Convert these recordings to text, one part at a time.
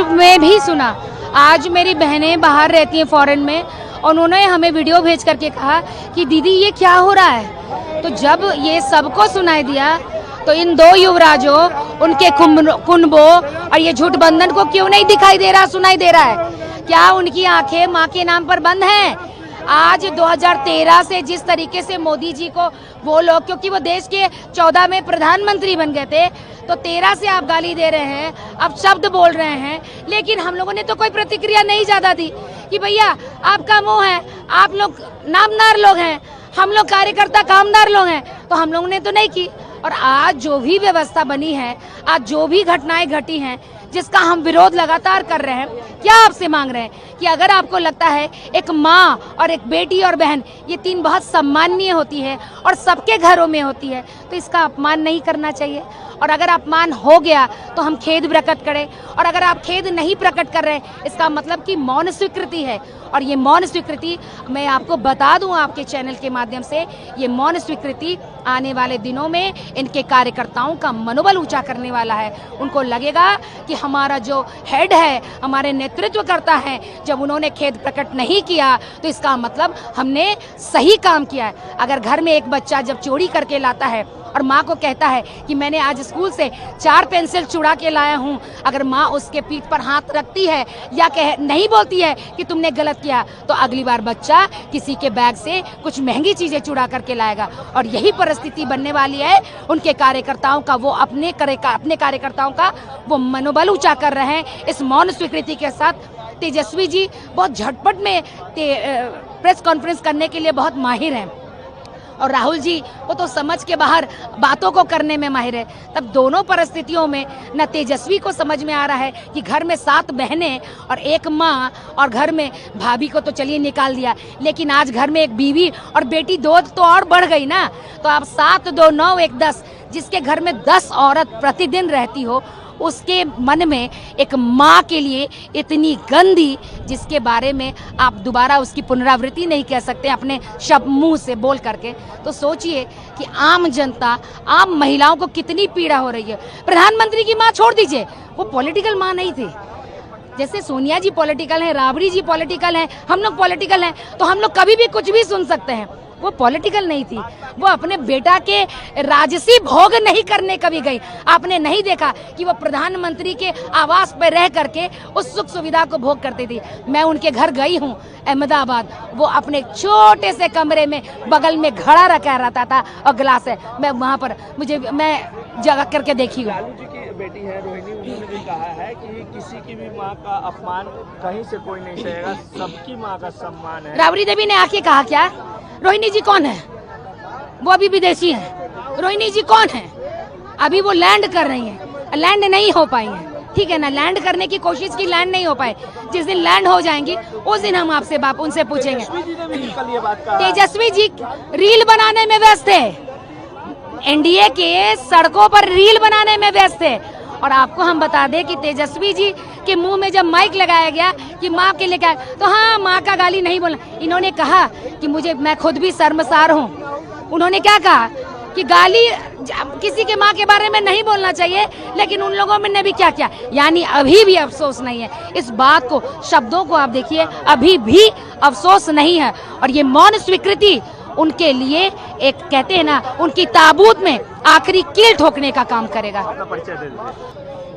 में भी सुना। आज मेरी बहनें बाहर रहती हैं फॉरेन में, और उन्होंने हमें वीडियो भेज करके कहा कि दीदी ये क्या हो रहा है। तो जब ये सबको सुनाई दिया तो इन दो युवराजों, उनके कुंभों और ये झूठबंधन को क्यों नहीं दिखाई दे रहा, सुनाई दे रहा है? क्या उनकी आंखें माँ के नाम पर बंद हैं? आज 2013 से जिस तरीके से मोदी जी को वो लोग, क्योंकि वो देश के 14 में प्रधानमंत्री बन गए थे, तो 13 से आप गाली दे रहे हैं, अब शब्द बोल रहे हैं, लेकिन हम लोगों ने तो कोई प्रतिक्रिया नहीं ज्यादा दी कि भैया आपका मुंह है, आप लोग नामदार लोग हैं, हम लोग कार्यकर्ता कामदार लोग हैं, तो हम लोगों ने तो नहीं की। और आज जो भी व्यवस्था बनी है, आज जो भी घटनाएं घटी हैं, जिसका हम विरोध लगातार कर रहे हैं, क्या आपसे मांग रहे हैं कि अगर आपको लगता है एक माँ और एक बेटी और बहन, ये तीन बहुत सम्माननीय होती है और सबके घरों में होती है, तो इसका अपमान नहीं करना चाहिए। और अगर अपमान हो गया तो हम खेद प्रकट करें, और अगर आप खेद नहीं प्रकट कर रहे, इसका मतलब कि मौन स्वीकृति है। और ये मौन स्वीकृति मैं आपको बता दूं आपके चैनल के माध्यम से, ये मौन स्वीकृति आने वाले दिनों में इनके कार्यकर्ताओं का मनोबल ऊंचा करने वाला है। उनको लगेगा कि हमारा जो हेड है, हमारे नेतृत्व करता है, जब उन्होंने खेद प्रकट नहीं किया तो इसका मतलब हमने सही काम किया है। अगर घर में एक बच्चा जब चोरी करके लाता है और माँ को कहता है कि मैंने आज स्कूल से 4 पेंसिल चुरा के लाया हूँ, अगर माँ उसके पीठ पर हाथ रखती है या नहीं बोलती है कि तुमने गलत किया, तो अगली बार बच्चा किसी के बैग से कुछ महंगी चीजें चुरा करके लाएगा। और यही परिस्थिति बनने वाली है उनके कार्यकर्ताओं का। वो अपने कार्यकर्ताओं का वो मनोबल ऊंचा कर रहे हैं इस मौन स्वीकृति के साथ। तेजस्वी जी बहुत झटपट में प्रेस कॉन्फ्रेंस करने के लिए बहुत माहिर हैं, और राहुल जी वो तो समझ के बाहर बातों को करने में माहिर है। तब दोनों परिस्थितियों में न तेजस्वी को समझ में आ रहा है कि घर में 7 बहनें और एक माँ, और घर में भाभी को तो चलिए निकाल दिया, लेकिन आज घर में एक बीवी और बेटी 2 तो और बढ़ गई ना। तो आप 7, 2, 9, 1, 10, जिसके घर में 10 औरत प्रतिदिन रहती हो, उसके मन में एक माँ के लिए इतनी गंदी, जिसके बारे में आप दोबारा उसकी पुनरावृत्ति नहीं कह सकते अपने शब्द मुंह से बोल करके। तो सोचिए कि आम जनता, आम महिलाओं को कितनी पीड़ा हो रही है। प्रधानमंत्री की माँ छोड़ दीजिए, वो पॉलिटिकल माँ नहीं थी। जैसे सोनिया जी पॉलिटिकल हैं, राबड़ी जी पॉलिटिकल हैं, हम लोग पॉलिटिकल हैं, तो हम लोग कभी भी कुछ भी सुन सकते हैं। वो पॉलिटिकल नहीं थी, वो अपने बेटा के राजसी भोग नहीं करने कभी गई। आपने नहीं देखा कि वो प्रधानमंत्री के आवास पर रह करके उस सुख सुविधा को भोग करती थी। मैं उनके घर गई हूँ अहमदाबाद, वो अपने छोटे से कमरे में बगल में घड़ा रखा रहता था और गिलास है, मैं वहाँ पर मैं जगह करके देखी हूँ। लालू जी की बेटी है रोहिणी, उन्होंने भी कहा है कि किसी की भी माँ का अपमान कहीं से कोई नहीं सहेगा, सबकी माँ का सम्मान है। राबड़ी देवी ने आके कहा क्या? रोहिणी जी कौन है? वो अभी विदेशी है। रोहिणी जी कौन है? अभी वो लैंड कर रही हैं, लैंड नहीं हो पाई हैं, ठीक है ना। लैंड करने की कोशिश की, लैंड नहीं हो पाए। जिस दिन लैंड हो जाएंगी उस दिन हम आपसे उनसे पूछेंगे। तेजस्वी जी रील बनाने में व्यस्त है, एनडीए के सड़कों पर रील बनाने में व्यस्त है। और आपको हम बता दें कि तेजस्वी जी के मुंह में जब माइक लगाया गया कि माँ के लेकर, तो हाँ, माँ का गाली नहीं बोला। इन्होंने कहा कि मैं खुद भी शर्मसार हूँ। उन्होंने क्या कहा कि गाली किसी के माँ के बारे में नहीं बोलना चाहिए, लेकिन उन लोगों ने भी क्या किया, यानी अभी भी अफसोस नहीं है इस बात को। शब्दों को आप देखिए, अभी भी अफसोस नहीं है। और ये मौन स्वीकृति उनके लिए एक, कहते हैं ना, उनकी ताबूत में आखिरी कील ठोकने का काम करेगा।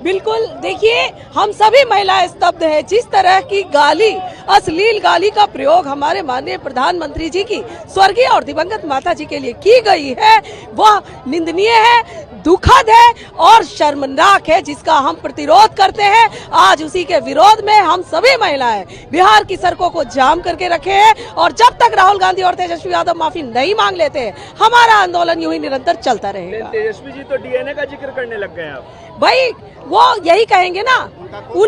बिल्कुल, देखिए हम सभी महिलाएं स्तब्ध हैं। जिस तरह की गाली, अश्लील गाली का प्रयोग हमारे माननीय प्रधानमंत्री जी की स्वर्गीय और दिवंगत माता जी के लिए की गई है, वह निंदनीय है, दुखद है और शर्मनाक है, जिसका हम प्रतिरोध करते हैं। आज उसी के विरोध में हम सभी महिलाएं बिहार की सड़कों को जाम करके रखे हैं, और जब तक राहुल गांधी और तेजस्वी यादव माफी नहीं मांग लेते हैं, हमारा आंदोलन यूं ही निरंतर चलता रहेगा। तेजस्वी जी तो डीएनए का जिक्र करने लग गए हैं। भाई वो यही कहेंगे ना, वो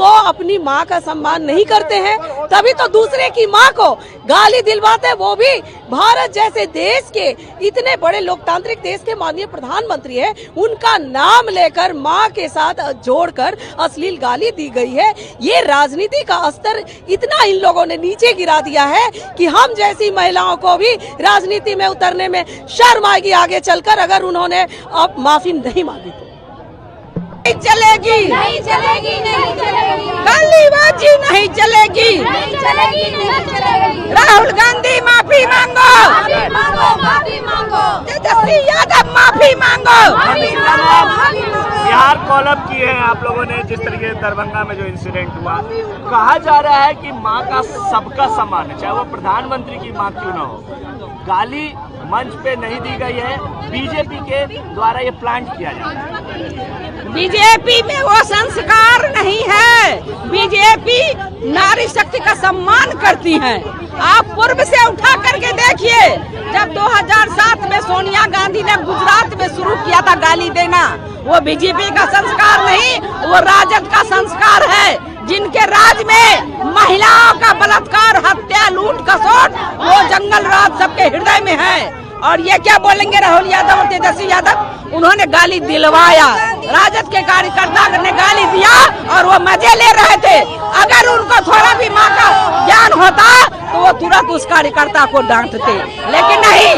अपनी माँ का सम्मान नहीं करते हैं, तभी तो दूसरे की माँ को गाली दिलवाते हैं। वो भी भारत जैसे देश के, इतने बड़े लोकतांत्रिक देश के माननीय प्रधानमंत्री है, उनका नाम लेकर माँ के साथ जोड़कर अश्लील गाली दी गई है। ये राजनीति का स्तर इतना इन लोगों ने नीचे गिरा दिया है कि हम जैसी महिलाओं को भी राजनीति में उतरने में शर्म आएगी आगे चलकर, अगर उन्होंने अब माफी नहीं मांगी तो। चलेगी, नहीं चलेगी, नहीं चलेगी, गालीबाजी नहीं चलेगी, नहीं चलेगी, नहीं चलेगी। राहुल गांधी माफी मांगो, माफी मांगो, माफी मांगो, तेजस्वी यादव माफी मांगो। माफी मांगो, माफी मांगो। बिहार कॉलअप किए हैं आप लोगों ने, जिस तरीके से दरभंगा में जो इंसिडेंट हुआ, कहा जा रहा है कि माँ का सबका सम्मान है, चाहे वो प्रधानमंत्री की माँ क्यों ना हो। गाली मंच पे नहीं दी गई है, बीजेपी के द्वारा ये प्लांट किया जा रहा है। बीजेपी में वो संस्कार नहीं है। बीजेपी नारी शक्ति का सम्मान करती है। आप पूर्व से उठा करके देखिए, जब 2007 में सोनिया गांधी ने गुजरात में शुरू किया था गाली देना, वो बीजेपी का संस्कार नहीं, वो राजद का संस्कार है। जिनके राज में महिलाओं का बलात्कार, हत्या, लूट खसोट, वो जंगल राज सबके हृदय में है। और ये क्या बोलेंगे राहुल यादव और तेजस्वी यादव, उन्होंने गाली दिलवाया, राजद के कार्यकर्ता ने गाली दिया और वो मजे ले रहे थे। अगर उनको थोड़ा भी माँ का ज्ञान होता तो वो तुरंत उस कार्यकर्ता को डांटते, लेकिन नहीं।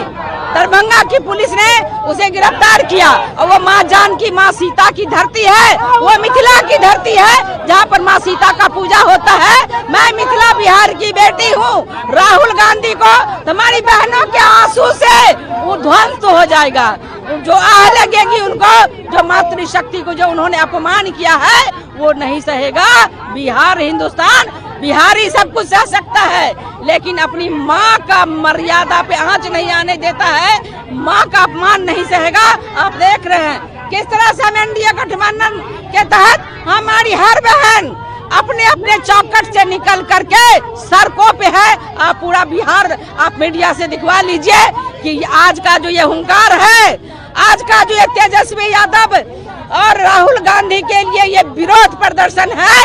दरभंगा की पुलिस ने उसे गिरफ्तार किया और वो माँ जानकी, माँ सीता की धरती है, वो मिथिला की धरती है जहाँ पर माँ सीता का पूजा होता है। मैं मिथिला बिहार की बेटी हूँ। राहुल गांधी को तुम्हारी बहनों के आंसू से वो ध्वंस हो जाएगा, जो आह लगेगी उनको, जो मातृशक्ति को जो उन्होंने अपमान किया है वो नहीं सहेगा। बिहार, हिंदुस्तान, बिहारी सब कुछ सह सकता है, लेकिन अपनी माँ का मर्यादा पे आंच नहीं आने देता है, माँ का अपमान नहीं सहेगा। आप देख रहे हैं किस तरह से हम एनडीए गठबंधन के तहत हमारी हर बहन अपने अपने चौकट से निकल करके सड़कों पे है। आप पूरा बिहार आप मीडिया से दिखवा लीजिए कि आज का जो ये हुंकार है, आज का जो ये तेजस्वी यादव और राहुल गांधी के लिए ये विरोध प्रदर्शन है।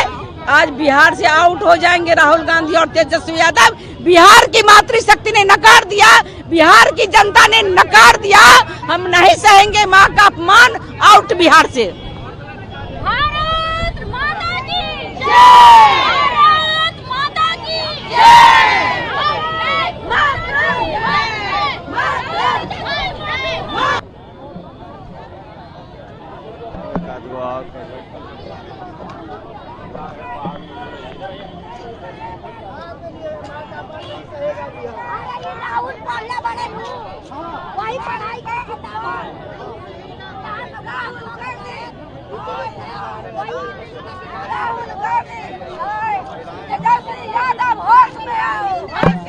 आज बिहार से आउट हो जाएंगे राहुल गांधी और तेजस्वी यादव। बिहार की मातृशक्ति ने नकार दिया, बिहार की जनता ने नकार दिया। हम नहीं सहेंगे माँ का अपमान। आउट बिहार से। भारत माता की जय, भारत माता की जय, राहुल पढ़ने वाले वही पढ़ाई का राहुल गांधी, तेजस्वी यादव होश में आओ।